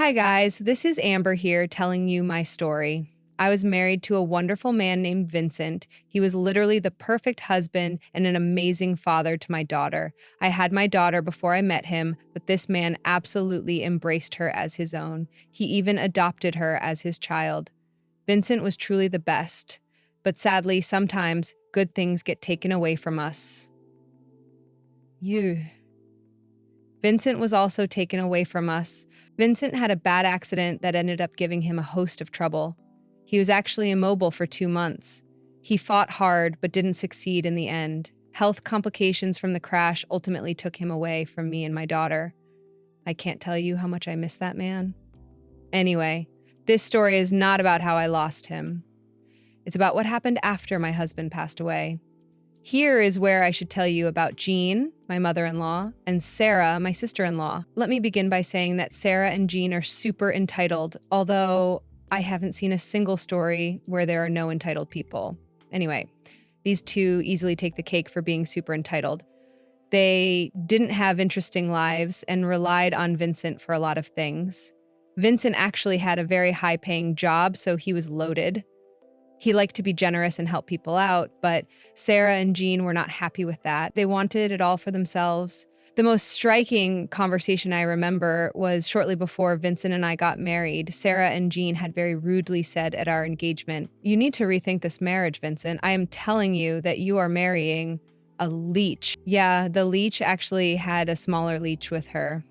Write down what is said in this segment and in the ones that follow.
Hi, guys. This is Amber here telling you my story. I was married to a wonderful man named Vincent. He was literally the perfect husband and an amazing father to my daughter. I had my daughter before I met him, but this man absolutely embraced her as his own. He even adopted her as his child. Vincent was truly the best, but sadly, sometimes good things get taken away from us. You. Vincent was also taken away from us. Vincent had a bad accident that ended up giving him a host of trouble. He was actually immobile for 2 months. He fought hard, but didn't succeed in the end. Health complications from the crash ultimately took him away from me and my daughter. I can't tell you how much I miss that man. Anyway, this story is not about how I lost him. It's about what happened after my husband passed away. Here is where I should tell you about Jean, my mother-in-law, and Sarah, my sister-in-law. Let me begin by saying that Sarah and Jean are super entitled, although I haven't seen a single story where there are no entitled people. Anyway, these two easily take the cake for being super entitled. They didn't have interesting lives and relied on Vincent for a lot of things. Vincent actually had a very high-paying job, so he was loaded. He liked to be generous and help people out, but Sarah and Jean were not happy with that. They wanted it all for themselves. The most striking conversation I remember was shortly before Vincent and I got married. Sarah and Jean had very rudely said at our engagement, "You need to rethink this marriage, Vincent. I am telling you that you are marrying a leech." Yeah, the leech actually had a smaller leech with her.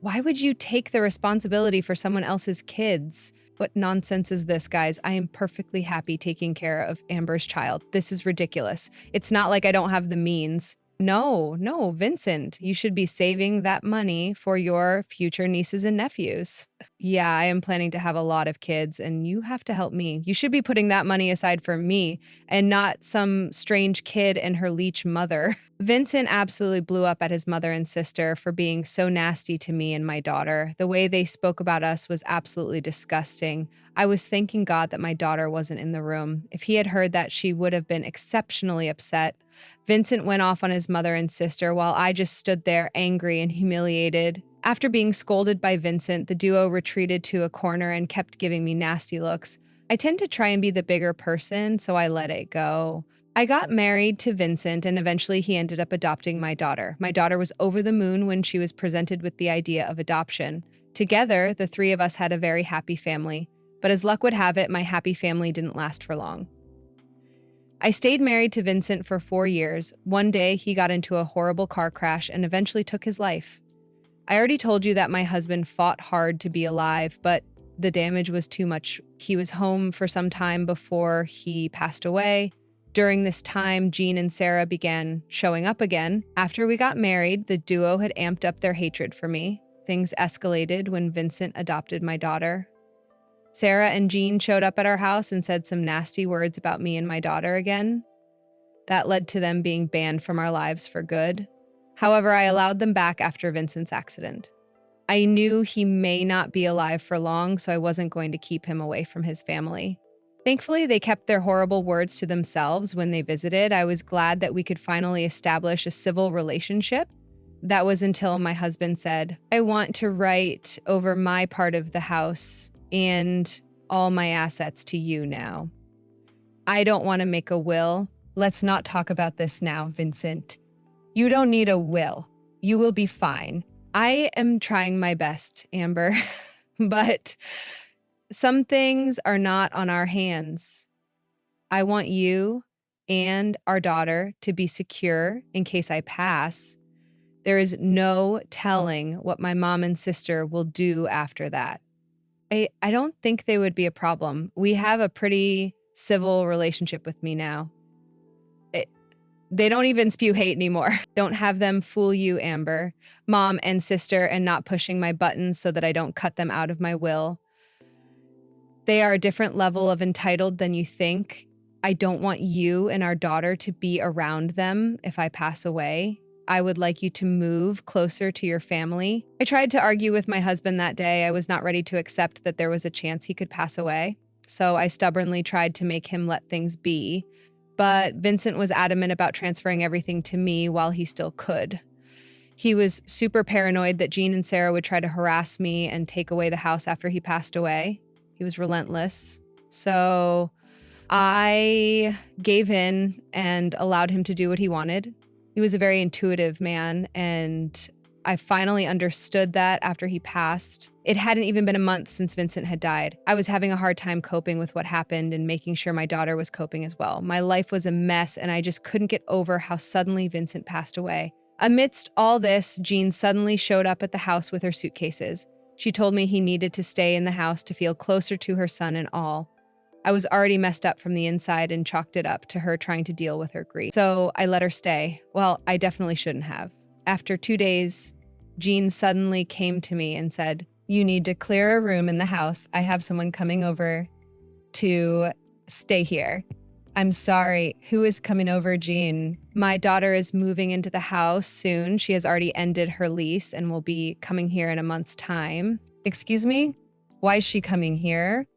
Why would you take the responsibility for someone else's kids? What nonsense is this, guys? I am perfectly happy taking care of Amber's child. This is ridiculous. It's not like I don't have the means. No, Vincent, you should be saving that money for your future nieces and nephews. Yeah, I am planning to have a lot of kids, and you have to help me. You should be putting that money aside for me and not some strange kid and her leech mother. Vincent absolutely blew up at his mother and sister for being so nasty to me and my daughter. The way they spoke about us was absolutely disgusting. I was thanking God that my daughter wasn't in the room. If he had heard that, she would have been exceptionally upset. Vincent went off on his mother and sister while I just stood there angry and humiliated. After being scolded by Vincent, the duo retreated to a corner and kept giving me nasty looks. I tend to try and be the bigger person, so I let it go. I got married to Vincent, and eventually he ended up adopting my daughter. My daughter was over the moon when she was presented with the idea of adoption. Together, the three of us had a very happy family. But as luck would have it, my happy family didn't last for long. I stayed married to Vincent for 4 years. One day, he got into a horrible car crash and eventually took his life. I already told you that my husband fought hard to be alive, but the damage was too much. He was home for some time before he passed away. During this time, Jean and Sarah began showing up again. After we got married, the duo had amped up their hatred for me. Things escalated when Vincent adopted my daughter. Sarah and Jean showed up at our house and said some nasty words about me and my daughter again. That led to them being banned from our lives for good. However, I allowed them back after Vincent's accident. I knew he may not be alive for long, so I wasn't going to keep him away from his family. Thankfully, they kept their horrible words to themselves when they visited. I was glad that we could finally establish a civil relationship. That was until my husband said, "I want to write over my part of the house and all my assets to you now. I don't want to make a will. Let's not talk about this now, Vincent. You don't need a will. You will be fine." I am trying my best, Amber, but some things are not on our hands. I want you and our daughter to be secure in case I pass. There is no telling what my mom and sister will do after that. I don't think they would be a problem. We have a pretty civil relationship with me now. They don't even spew hate anymore. Don't have them fool you, Amber. Mom and sister, and not pushing my buttons so that I don't cut them out of my will. They are a different level of entitled than you think. I don't want you and our daughter to be around them if I pass away. I would like you to move closer to your family. I tried to argue with my husband that day. I was not ready to accept that there was a chance he could pass away. So I stubbornly tried to make him let things be. But Vincent was adamant about transferring everything to me while he still could. He was super paranoid that Jean and Sarah would try to harass me and take away the house after he passed away. He was relentless. So I gave in and allowed him to do what he wanted. He was a very intuitive man, and I finally understood that after he passed. It hadn't even been a month since Vincent had died. I was having a hard time coping with what happened and making sure my daughter was coping as well. My life was a mess, and I just couldn't get over how suddenly Vincent passed away. Amidst all this, Jean suddenly showed up at the house with her suitcases. She told me he needed to stay in the house to feel closer to her son and all. I was already messed up from the inside and chalked it up to her trying to deal with her grief. So I let her stay. Well, I definitely shouldn't have. After 2 days, Jean suddenly came to me and said, "You need to clear a room in the house. I have someone coming over to stay here." I'm sorry. Who is coming over, Jean? My daughter is moving into the house soon. She has already ended her lease and will be coming here in a month's time. Excuse me? Why is she coming here?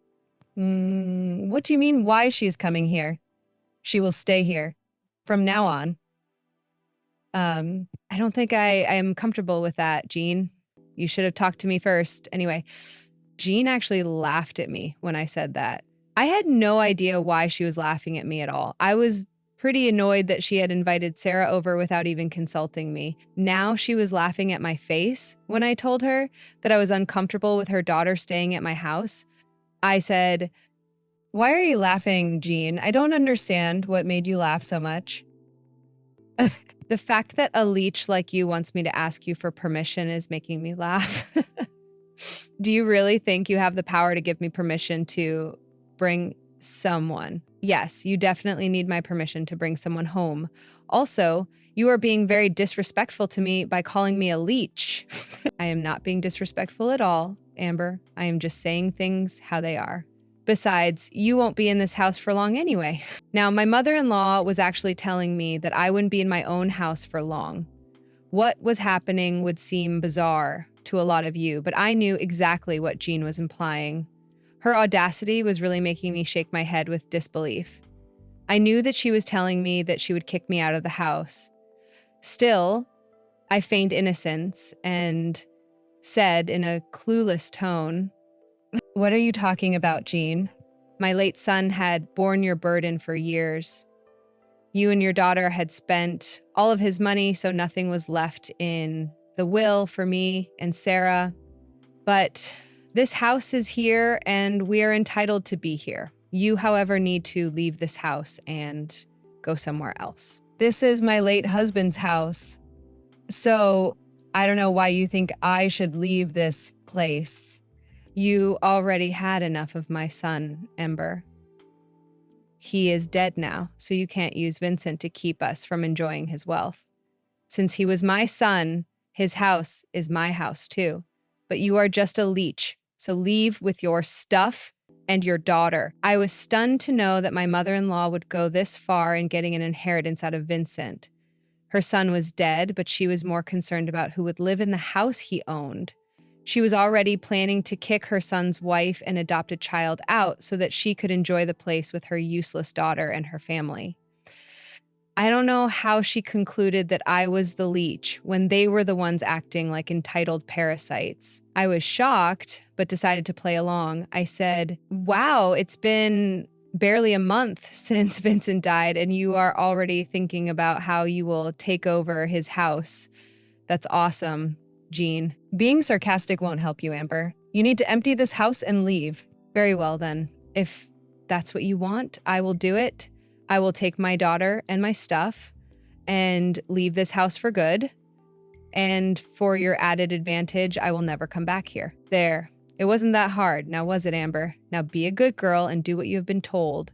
What do you mean why she's coming here? She will stay here from now on. I don't think I am comfortable with that, Jean. You should have talked to me first. Anyway, Jean actually laughed at me when I said that. I had no idea why she was laughing at me at all. I was pretty annoyed that she had invited Sarah over without even consulting me. Now she was laughing at my face when I told her that I was uncomfortable with her daughter staying at my house. I said, "Why are you laughing, Jean? I don't understand what made you laugh so much." The fact that a leech like you wants me to ask you for permission is making me laugh. Do you really think you have the power to give me permission to bring someone? Yes, you definitely need my permission to bring someone home. Also, you are being very disrespectful to me by calling me a leech. I am not being disrespectful at all, Amber. I am just saying things how they are. Besides, you won't be in this house for long anyway. Now, my mother-in-law was actually telling me that I wouldn't be in my own house for long. What was happening would seem bizarre to a lot of you, but I knew exactly what Jean was implying. Her audacity was really making me shake my head with disbelief. I knew that she was telling me that she would kick me out of the house. Still, I feigned innocence and said in a clueless tone, "What are you talking about, Jean? My late son had borne your burden for years. You and your daughter had spent all of his money, so nothing was left in the will for me and Sarah. But this house is here and we are entitled to be here. You, however, need to leave this house and go somewhere else. This is my late husband's house. So I don't know why you think I should leave this place. You already had enough of my son, Ember. He is dead now, so you can't use Vincent to keep us from enjoying his wealth. Since he was my son, his house is my house too. But you are just a leech, so leave with your stuff and your daughter." I was stunned to know that my mother-in-law would go this far in getting an inheritance out of Vincent. Her son was dead, but she was more concerned about who would live in the house he owned. She was already planning to kick her son's wife and adopted child out so that she could enjoy the place with her useless daughter and her family. I don't know how she concluded that I was the leech when they were the ones acting like entitled parasites. I was shocked, but decided to play along. I said, "Wow, it's been barely a month since Vincent died, and you are already thinking about how you will take over his house. That's awesome, Jean." Being sarcastic won't help you, Amber. You need to empty this house and leave. Very well then. If that's what you want, I will do it. I will take my daughter and my stuff and leave this house for good. And for your added advantage, I will never come back here. There. It wasn't that hard, now was it, Amber? Now be a good girl and do what you have been told.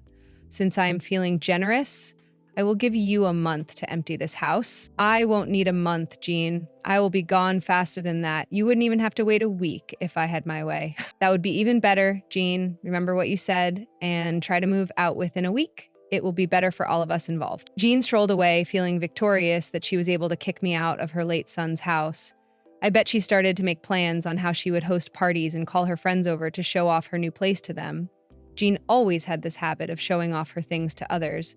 Since I am feeling generous, I will give you a month to empty this house. I won't need a month, Jean. I will be gone faster than that. You wouldn't even have to wait a week if I had my way. That would be even better, Jean. Remember what you said and try to move out within a week. It will be better for all of us involved. Jean strolled away, feeling victorious that she was able to kick me out of her late son's house. I bet she started to make plans on how she would host parties and call her friends over to show off her new place to them. Jean always had this habit of showing off her things to others.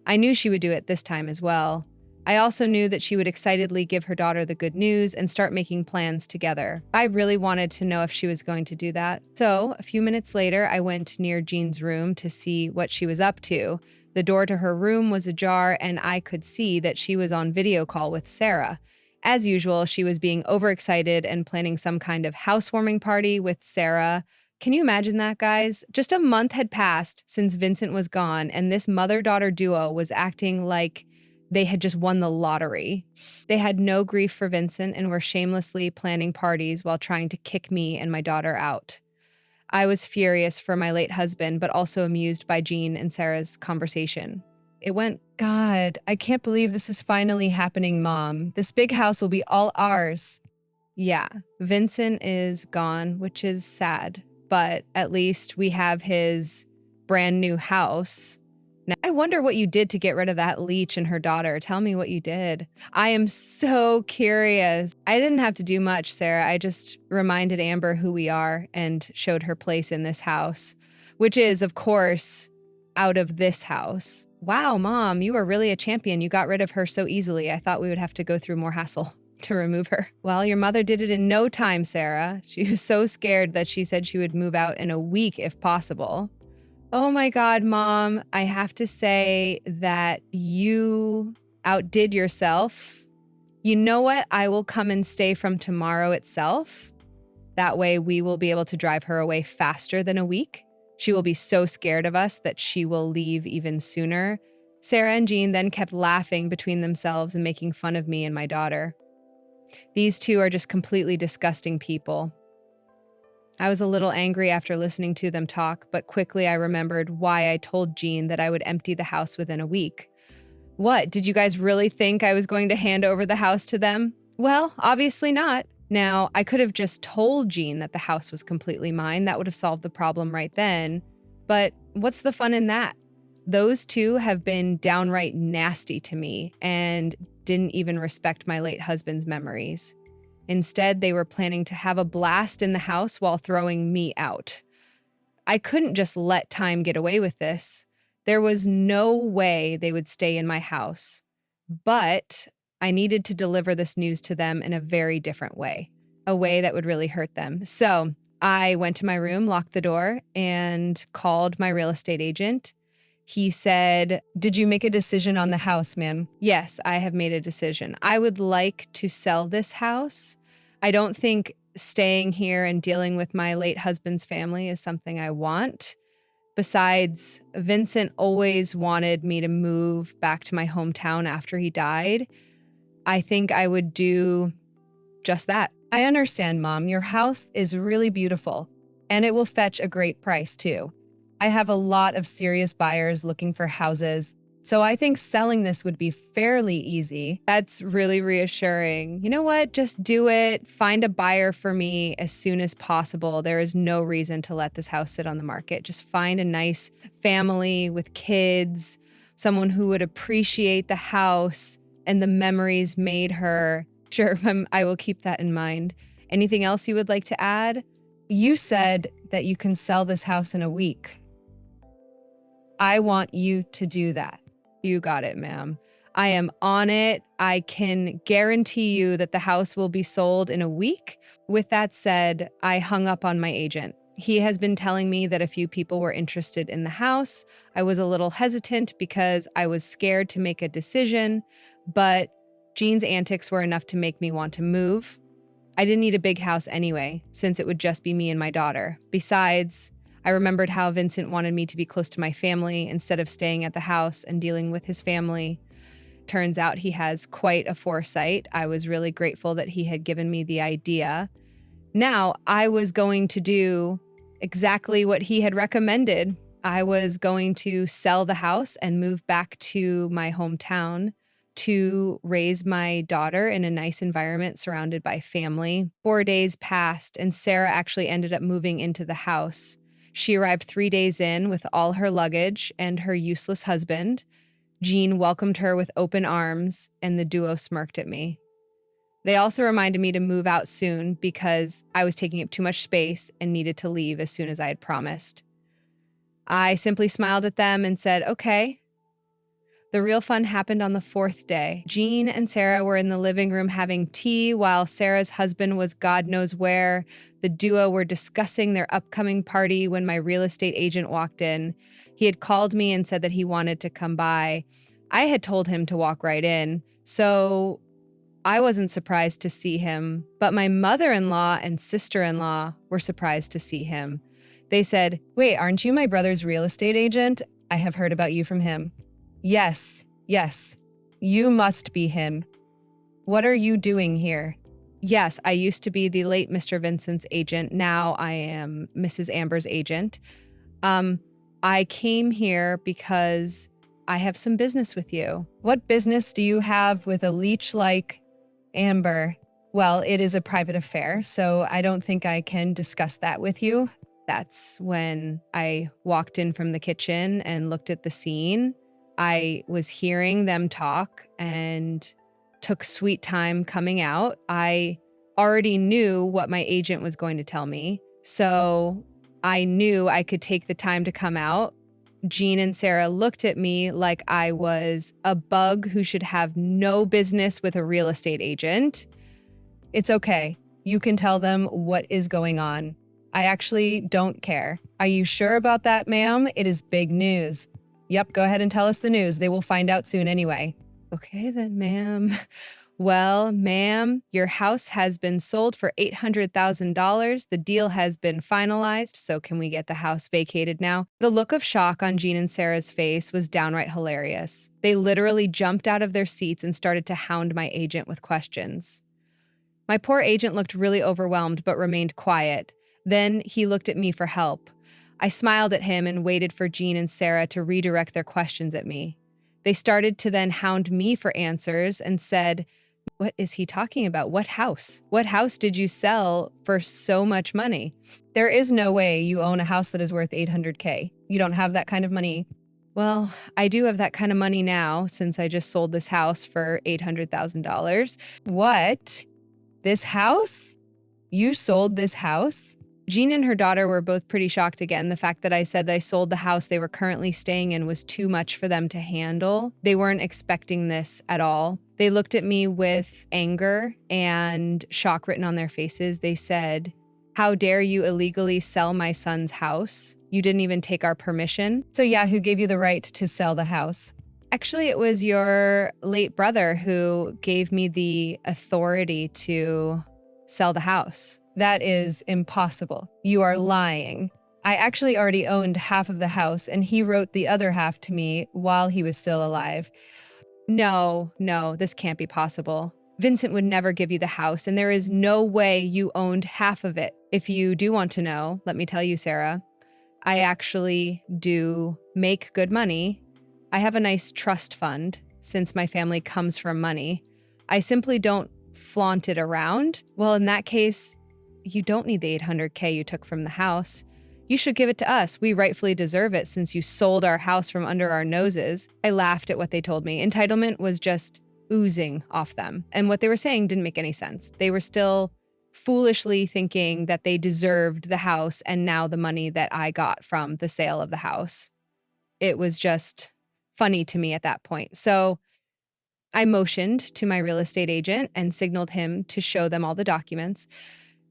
I knew she would do it this time as well. I also knew that she would excitedly give her daughter the good news and start making plans together. I really wanted to know if she was going to do that. So, a few minutes later, I went near Jean's room to see what she was up to. The door to her room was ajar, and I could see that she was on video call with Sarah. As usual, she was being overexcited and planning some kind of housewarming party with Sarah. Can you imagine that, guys? Just a month had passed since Vincent was gone, and this mother-daughter duo was acting like they had just won the lottery. They had no grief for Vincent and were shamelessly planning parties while trying to kick me and my daughter out. I was furious for my late husband, but also amused by Jean and Sarah's conversation. It went, God, I can't believe this is finally happening, Mom. This big house will be all ours. Yeah, Vincent is gone, which is sad, but at least we have his brand new house. Now, I wonder what you did to get rid of that Leech and her daughter. Tell me what you did. I am so curious. I didn't have to do much, Sarah. I just reminded Amber who we are and showed her place in this house, which is, of course, out of this house. Wow, Mom, you are really a champion. You got rid of her so easily. I thought we would have to go through more hassle to remove her. Well, your mother did it in no time, Sarah. She was so scared that she said she would move out in a week if possible. Oh my God, Mom, I have to say that you outdid yourself. You know what? I will come and stay from tomorrow itself. That way we will be able to drive her away faster than a week. She will be so scared of us that she will leave even sooner. Sarah and Jean then kept laughing between themselves and making fun of me and my daughter. These two are just completely disgusting people. I was a little angry after listening to them talk, but quickly I remembered why I told Jean that I would empty the house within a week. What, did you guys really think I was going to hand over the house to them? Well, obviously not. Now, I could have just told Jean that the house was completely mine. That would have solved the problem right then. But what's the fun in that? Those two have been downright nasty to me and didn't even respect my late husband's memories. Instead, they were planning to have a blast in the house while throwing me out. I couldn't just let time get away with this. There was no way they would stay in my house. But I needed to deliver this news to them in a very different way, a way that would really hurt them. So I went to my room, locked the door, and called my real estate agent. He said, "Did you make a decision on the house, ma'am?" Yes, I have made a decision. I would like to sell this house. I don't think staying here and dealing with my late husband's family is something I want. Besides, Vincent always wanted me to move back to my hometown after he died. I think I would do just that. I understand, Mom. Your house is really beautiful, and it will fetch a great price, too. I have a lot of serious buyers looking for houses, so I think selling this would be fairly easy. That's really reassuring. You know what? Just do it. Find a buyer for me as soon as possible. There is no reason to let this house sit on the market. Just find a nice family with kids, someone who would appreciate the house and the memories made her. Sure, I will keep that in mind. Anything else you would like to add? You said that you can sell this house in a week. I want you to do that. You got it, ma'am. I am on it. I can guarantee you that the house will be sold in a week. With that said, I hung up on my agent. He has been telling me that a few people were interested in the house. I was a little hesitant because I was scared to make a decision, but Jean's antics were enough to make me want to move. I didn't need a big house anyway, since it would just be me and my daughter. Besides, I remembered how Vincent wanted me to be close to my family instead of staying at the house and dealing with his family. Turns out he has quite a foresight. I was really grateful that he had given me the idea. Now, I was going to do exactly what he had recommended. I was going to sell the house and move back to my hometown to raise my daughter in a nice environment surrounded by family. 4 days passed, and Sarah actually ended up moving into the house. She arrived 3 days in with all her luggage and her useless husband. Jean welcomed her with open arms, and the duo smirked at me. They also reminded me to move out soon because I was taking up too much space and needed to leave as soon as I had promised. I simply smiled at them and said, okay. The real fun happened on the fourth day. Jean and Sarah were in the living room having tea while Sarah's husband was God knows where. The duo were discussing their upcoming party when my real estate agent walked in. He had called me and said that he wanted to come by. I had told him to walk right in, so I wasn't surprised to see him, but my mother-in-law and sister-in-law were surprised to see him. They said, "Wait, aren't you my brother's real estate agent? I have heard about you from him." Yes, you must be him. What are you doing here? Yes, I used to be the late Mr. Vincent's agent. Now I am Mrs. Amber's agent. I came here because I have some business with you. What business do you have with a leech like Amber? Well, it is a private affair, so I don't think I can discuss that with you. That's when I walked in from the kitchen and looked at the scene. I was hearing them talk and took sweet time coming out. I already knew what my agent was going to tell me, so I knew I could take the time to come out. Jean and Sarah looked at me like I was a bug who should have no business with a real estate agent. It's okay. You can tell them what is going on. I actually don't care. Are you sure about that, ma'am? It is big news. Yep, go ahead and tell us the news. They will find out soon anyway. Okay then, ma'am. Well, ma'am, your house has been sold for $800,000. The deal has been finalized, so can we get the house vacated now? The look of shock on Jean and Sarah's face was downright hilarious. They literally jumped out of their seats and started to hound my agent with questions. My poor agent looked really overwhelmed but remained quiet. Then he looked at me for help. I smiled at him and waited for Jean and Sarah to redirect their questions at me. They started to then hound me for answers and said, "What is he talking about? What house? What house did you sell for so much money? There is no way you own a house that is worth $800K. You don't have that kind of money." Well, I do have that kind of money now since I just sold this house for $800,000. What? This house? You sold this house? Jean and her daughter were both pretty shocked again. The fact that I said that I sold the house they were currently staying in was too much for them to handle. They weren't expecting this at all. They looked at me with anger and shock written on their faces. They said, "How dare you illegally sell my son's house? You didn't even take our permission." So yeah, who gave you the right to sell the house? Actually, it was your late brother who gave me the authority to sell the house. That is impossible. You are lying. I actually already owned half of the house, and he wrote the other half to me while he was still alive. No, this can't be possible. Vincent would never give you the house, and there is no way you owned half of it. If you do want to know, let me tell you, Sarah, I actually do make good money. I have a nice trust fund since my family comes from money. I simply don't flaunt it around. Well, in that case, you don't need the $800K you took from the house. You should give it to us. We rightfully deserve it since you sold our house from under our noses. I laughed at what they told me. Entitlement was just oozing off them. And what they were saying didn't make any sense. They were still foolishly thinking that they deserved the house and now the money that I got from the sale of the house. It was just funny to me at that point. So I motioned to my real estate agent and signaled him to show them all the documents.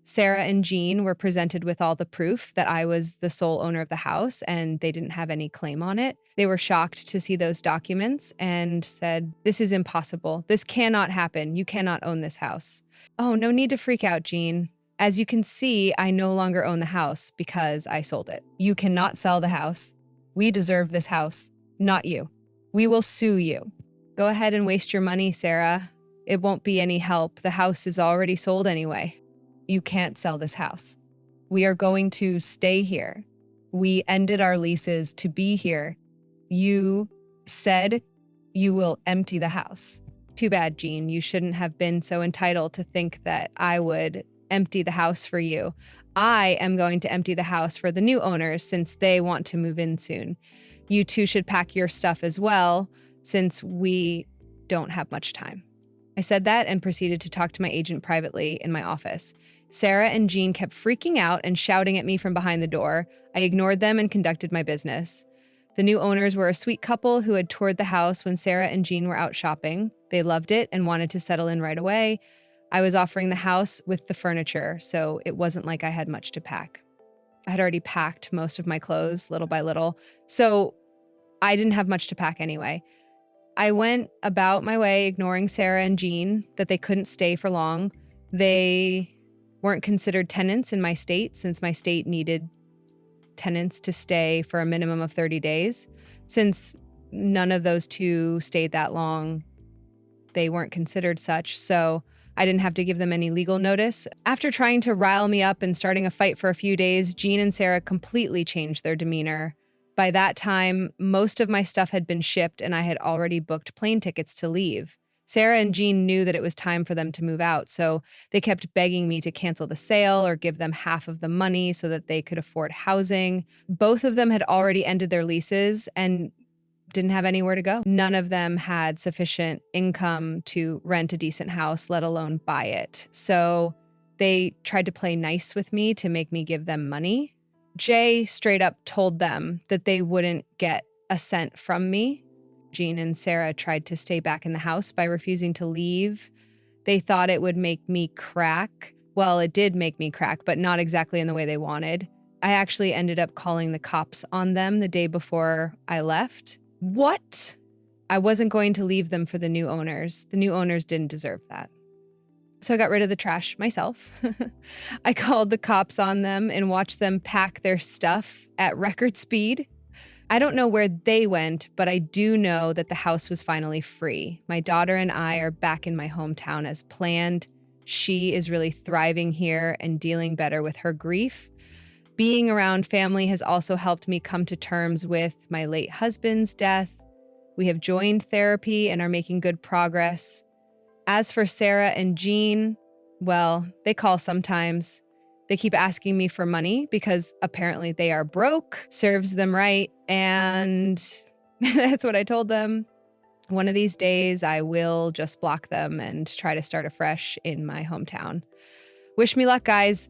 Sarah and Jean were presented with all the proof that I was the sole owner of the house and they didn't have any claim on it. They were shocked to see those documents and said, "This is impossible. This cannot happen. You cannot own this house." Oh, no need to freak out, Jean. As you can see, I no longer own the house because I sold it. You cannot sell the house. We deserve this house, not you. We will sue you. Go ahead and waste your money, Sarah. It won't be any help. The house is already sold anyway. You can't sell this house. We are going to stay here. We ended our leases to be here. You said you will empty the house. Too bad, Jean. You shouldn't have been so entitled to think that I would empty the house for you. I am going to empty the house for the new owners since they want to move in soon. You two should pack your stuff as well since we don't have much time. I said that and proceeded to talk to my agent privately in my office. Sarah and Jean kept freaking out and shouting at me from behind the door. I ignored them and conducted my business. The new owners were a sweet couple who had toured the house when Sarah and Jean were out shopping. They loved it and wanted to settle in right away. I was offering the house with the furniture, so it wasn't like I had much to pack. I had already packed most of my clothes little by little, so I didn't have much to pack anyway. I went about my way ignoring Sarah and Jean, that they couldn't stay for long. They weren't considered tenants in my state since my state needed tenants to stay for a minimum of 30 days. Since none of those two stayed that long, they weren't considered such, so I didn't have to give them any legal notice. After trying to rile me up and starting a fight for a few days, Jean and Sarah completely changed their demeanor. By that time, most of my stuff had been shipped and I had already booked plane tickets to leave. Sarah and Jean knew that it was time for them to move out, so they kept begging me to cancel the sale or give them half of the money so that they could afford housing. Both of them had already ended their leases and didn't have anywhere to go. None of them had sufficient income to rent a decent house, let alone buy it. So they tried to play nice with me to make me give them money. Jay straight up told them that they wouldn't get a cent from me. Jean and Sarah tried to stay back in the house by refusing to leave. They thought it would make me crack. Well, it did make me crack, but not exactly in the way they wanted. I actually ended up calling the cops on them the day before I left. What? I wasn't going to leave them for the new owners. The new owners didn't deserve that. So I got rid of the trash myself. I called the cops on them and watched them pack their stuff at record speed. I don't know where they went, but I do know that the house was finally free. My daughter and I are back in my hometown as planned. She is really thriving here and dealing better with her grief. Being around family has also helped me come to terms with my late husband's death. We have joined therapy and are making good progress. As for Sarah and Jean, well, they call sometimes. They keep asking me for money because apparently they are broke, serves them right, and that's what I told them. One of these days, I will just block them and try to start afresh in my hometown. Wish me luck, guys.